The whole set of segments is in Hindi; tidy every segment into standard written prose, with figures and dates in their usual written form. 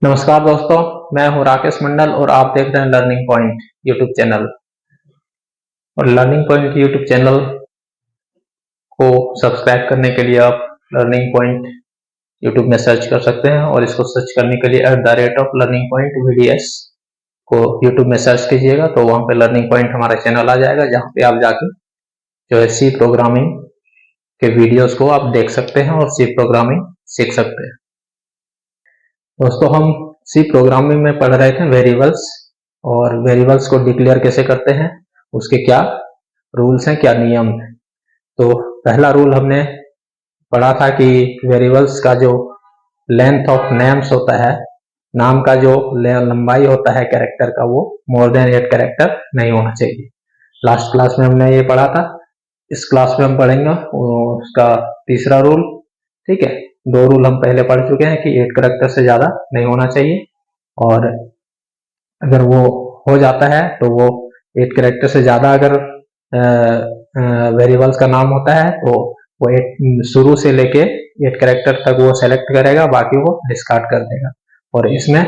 नमस्कार दोस्तों, मैं हूं राकेश मंडल और आप देख रहे हैं लर्निंग पॉइंट यूट्यूब चैनल। और लर्निंग पॉइंट यूट्यूब चैनल को सब्सक्राइब करने के लिए आप लर्निंग पॉइंट यूट्यूब में सर्च कर सकते हैं और इसको सर्च करने के लिए @learning point VDS को यूट्यूब में सर्च कीजिएगा तो वहां पे लर्निंग पॉइंट हमारा चैनल आ जाएगा, जहां पे आप जाके जो है सी प्रोग्रामिंग के वीडियोस को आप देख सकते हैं और सी प्रोग्रामिंग सीख सकते हैं। दोस्तों, हम सी प्रोग्रामिंग में पढ़ रहे थे वेरिएबल्स, और वेरिएबल्स को डिक्लेयर कैसे करते हैं, उसके क्या रूल्स हैं, क्या नियम हैं। तो पहला रूल हमने पढ़ा था कि वेरिएबल्स का जो लेंथ ऑफ नेम्स होता है, नाम का जो लंबाई होता है कैरेक्टर का, वो मोर देन 8 कैरेक्टर नहीं होना चाहिए। लास्ट क्लास में हमने ये पढ़ा था। इस क्लास में हम पढ़ेंगे उसका तीसरा रूल। ठीक है, दो रूल हम पहले पढ़ चुके हैं कि 8 कैरेक्टर से ज्यादा नहीं होना चाहिए, और अगर वो हो जाता है तो वो 8 कैरेक्टर से ज्यादा अगर वेरिएबल्स का नाम होता है तो वो शुरू से लेके 8 कैरेक्टर तक वो सेलेक्ट करेगा, बाकी वो डिस्कार्ड कर देगा। और इसमें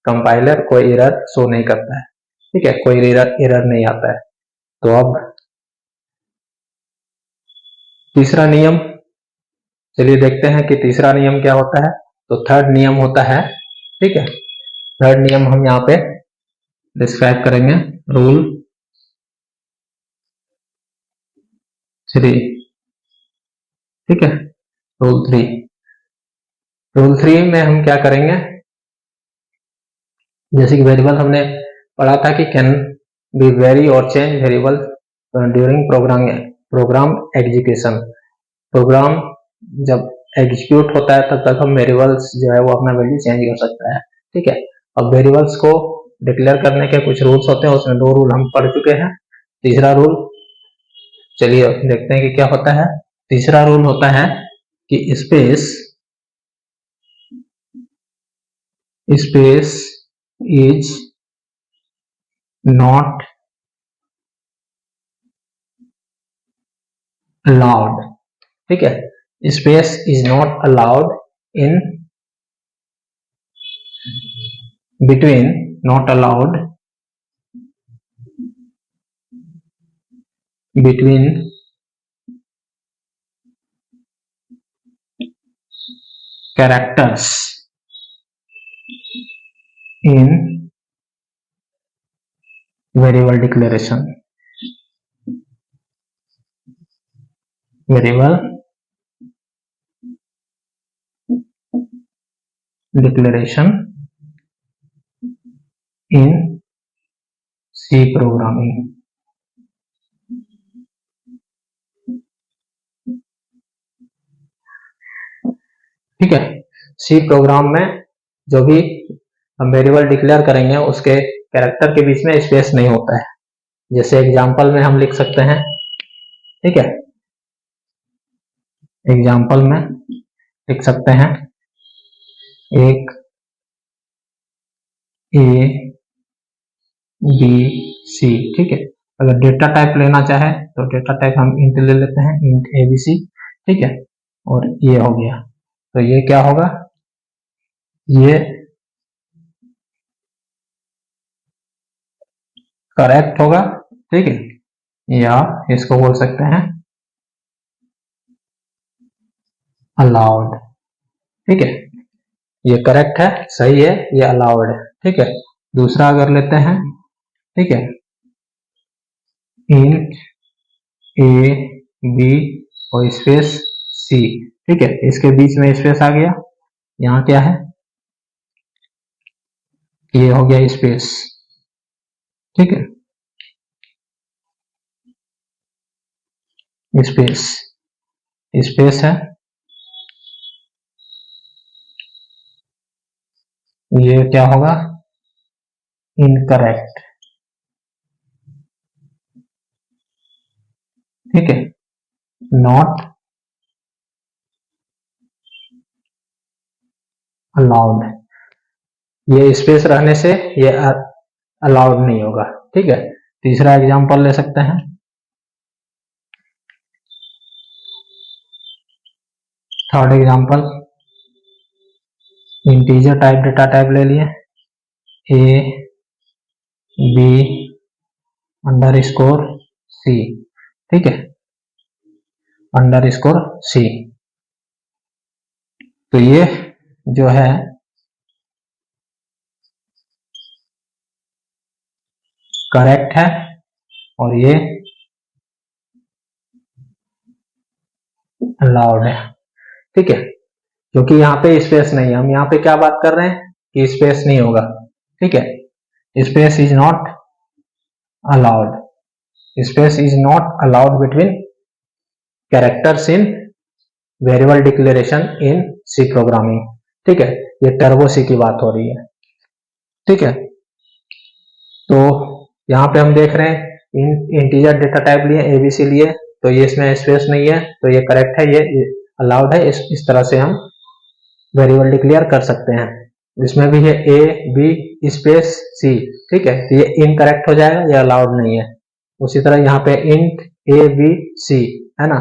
कंपाइलर कोई एरर शो नहीं करता है। ठीक है, कोई एरर नहीं आता है। तो अब तीसरा नियम, चलिए देखते हैं कि तीसरा नियम क्या होता है। तो थर्ड नियम होता है, ठीक है, थर्ड नियम हम यहाँ पे डिस्क्राइब करेंगे। रूल 3, ठीक है, रूल 3। रूल 3 में हम क्या करेंगे, जैसे कि वेरिएबल हमने पढ़ा था कि कैन बी वेरी और change variable during program execution. Program जब एग्जीक्यूट होता है तब तक हम वेरिएबल्स जो है वो अपना वैल्यू चेंज कर सकता है। ठीक है, अब वेरिएबल्स को डिक्लेयर करने के कुछ रूल्स होते हैं, उसमें दो रूल हम पढ़ चुके हैं। तीसरा रूल, चलिए देखते हैं कि क्या होता है। तीसरा रूल होता है कि स्पेस इज नॉट अलाउड। ठीक है, space is not allowed in between, not allowed between characters in variable declaration. Variable declaration in C programming. ठीक है, सी प्रोग्राम में जो भी हम वेरिएबल डिक्लेयर करेंगे उसके कैरेक्टर के बीच में स्पेस नहीं होता है। जैसे एग्जांपल में हम लिख सकते हैं, ठीक है, एग्जांपल में लिख सकते हैं एक ए बी सी। ठीक है, अगर डेटा टाइप लेना चाहे तो डेटा टाइप हम इंट ले लेते हैं, इंट एबीसी। ठीक है, और ये हो गया, तो ये क्या होगा, ये करेक्ट होगा। ठीक है, या इसको बोल सकते हैं अलाउड। ठीक है, ये करेक्ट है, सही है, ये अलाउड है। ठीक है, दूसरा अगर लेते हैं, ठीक है, इंट ए बी और स्पेस सी। ठीक है, इसके बीच में स्पेस आ गया, यहाँ क्या है, ये हो गया स्पेस। ठीक है, स्पेस, स्पेस है, ये क्या होगा, इनकरेक्ट। ठीक है, नॉट अलाउड, ये स्पेस रहने से ये अलाउड नहीं होगा। ठीक है, तीसरा एग्जांपल ले सकते हैं, third example, integer type data type ले लिए ए बी अंडर स्कोर सी, ठीक है, अंडर स्कोर सी। तो ये जो है करेक्ट है और ये अलाउड है, ठीक है, क्योंकि यहाँ पे स्पेस नहीं है। हम यहाँ पे क्या बात कर रहे हैं कि स्पेस नहीं होगा, ठीक है, space is not allowed, space is not allowed between characters in variable declaration in C programming, ठीक है, ये टर्बो सी की बात हो रही है, ठीक है। तो यहाँ पे हम देख रहे हैं इंटीजर डेटा टाइप लिए, एबीसी लिए, तो ये इसमें स्पेस नहीं है, तो ये करेक्ट है, ये अलाउड है। इस तरह से हम वेरिएबल डिक्लेयर कर सकते हैं। इसमें भी है ए बी स्पेस सी, ठीक है, तो ये इनकरेक्ट हो जाएगा, ये अलाउड नहीं है। उसी तरह यहाँ पे इंट ए बी सी है ना,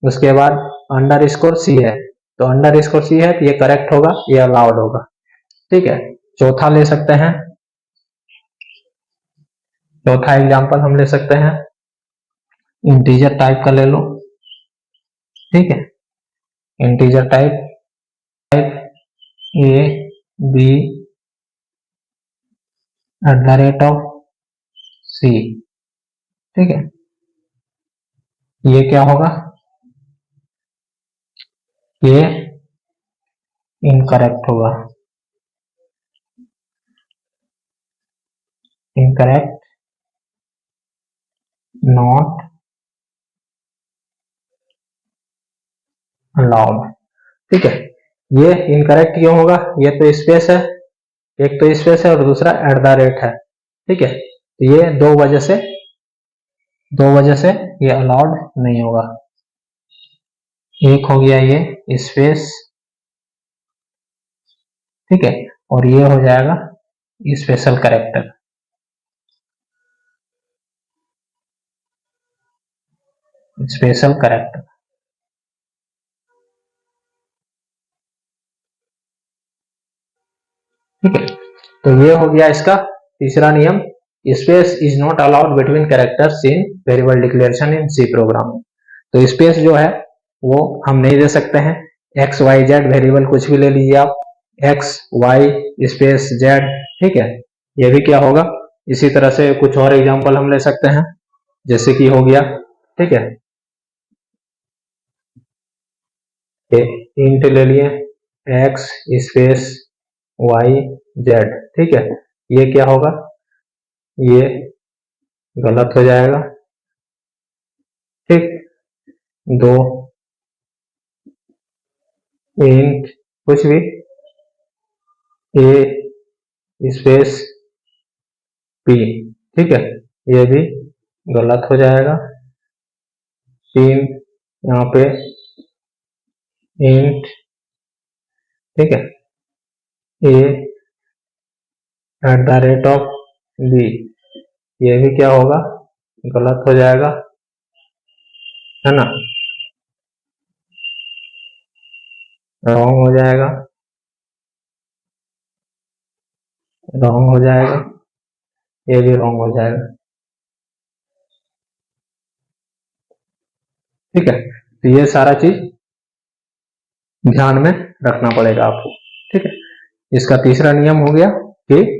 उसके बाद अंडर स्कोर सी है, तो अंडर स्कोर सी है तो ये करेक्ट होगा, ये अलाउड होगा, ठीक है। चौथा ले सकते हैं, चौथा एग्जांपल हम ले सकते हैं, इंटीजर टाइप का ले लो, ठीक है, integer type A B at the rate of C, ठीक है, ये क्या होगा, ये इनकरेक्ट होगा, इनकरेक्ट नॉट अलाउड, ठीक है। ये इनकरेक्ट क्यों होगा, ये तो स्पेस है, एक तो स्पेस है और दूसरा एट द रेट है, ठीक है, तो ये दो वजह से ये अलाउड नहीं होगा। एक हो गया ये स्पेस, ठीक है, और ये हो जाएगा स्पेशल कैरेक्टर, स्पेशल कैरेक्टर, ठीक है। तो ये हो गया इसका तीसरा नियम, space is not allowed between characters in variable declaration in C program. तो स्पेस जो है वो हम नहीं दे सकते हैं, एक्स वाई जेड वेरिएबल कुछ भी ले लीजिए आप, एक्स वाई स्पेस जेड, ठीक है, ये भी क्या होगा। इसी तरह से कुछ और एग्जांपल हम ले सकते हैं, जैसे कि हो गया, ठीक है, इंट ले लिए एक्स स्पेस वाई जेड, ठीक है, ये क्या होगा, ये गलत हो जाएगा, ठीक। दो इंट कुछ भी ए स्पेस पी, ठीक है, ये भी गलत हो जाएगा। तीन यहाँ पे इंट, ठीक है, A at the rate of B, ये भी क्या होगा, गलत हो जाएगा, है ना, रॉन्ग हो जाएगा, रॉन्ग हो जाएगा, ये भी रॉन्ग हो जाएगा, ठीक है। तो ये सारा चीज ध्यान में रखना पड़ेगा आपको, ठीक है। इसका तीसरा नियम हो गया कि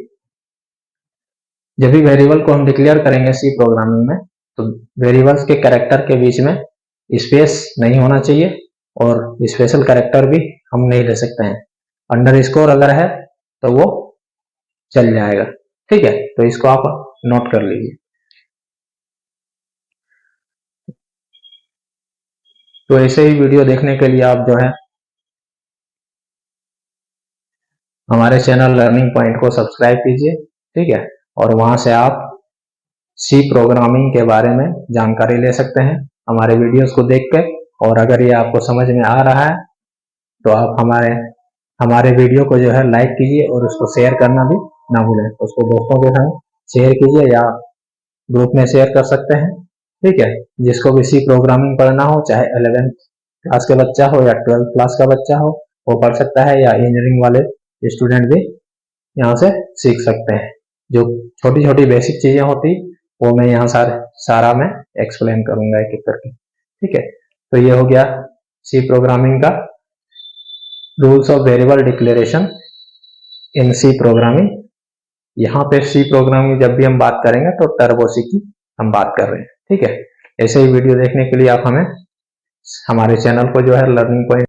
जब भी वेरिएबल को हम डिक्लेयर करेंगे सी प्रोग्रामिंग में, तो वेरिएबल्स के कैरेक्टर के बीच में स्पेस नहीं होना चाहिए और स्पेशल कैरेक्टर भी हम नहीं ले सकते हैं। अंडर स्कोर अगर है तो वो चल जाएगा, ठीक है, तो इसको आप नोट कर लीजिए। तो ऐसे ही वीडियो देखने के लिए आप जो है हमारे चैनल लर्निंग पॉइंट को सब्सक्राइब कीजिए, ठीक है, और वहां से आप सी प्रोग्रामिंग के बारे में जानकारी ले सकते हैं हमारे वीडियोस को देख कर। और अगर ये आपको समझ में आ रहा है तो आप हमारे वीडियो को जो है लाइक कीजिए और उसको शेयर करना भी ना भूलें। उसको दोस्तों के संग शेयर कीजिए या ग्रुप में शेयर कर सकते हैं, ठीक है। जिसको भी सी प्रोग्रामिंग पढ़ना हो, चाहे 11th क्लास का बच्चा हो या 12th क्लास का बच्चा हो, वो पढ़ सकता है, या इंजीनियरिंग वाले स्टूडेंट भी यहाँ से सीख सकते हैं। जो छोटी छोटी बेसिक चीजें होती वो मैं यहाँ सारा मैं एक्सप्लेन करूंगा एक एक करके। ठीक है, तो ये हो गया सी प्रोग्रामिंग का rules of variable declaration in C programming. यहाँ पे सी प्रोग्रामिंग जब भी हम बात करेंगे तो टर्बो सी की हम बात कर रहे हैं। ठीक है, ऐसे ही वीडियो देखने के लिए आप हमें हमारे चैनल को जो है लर्निंग पॉइंट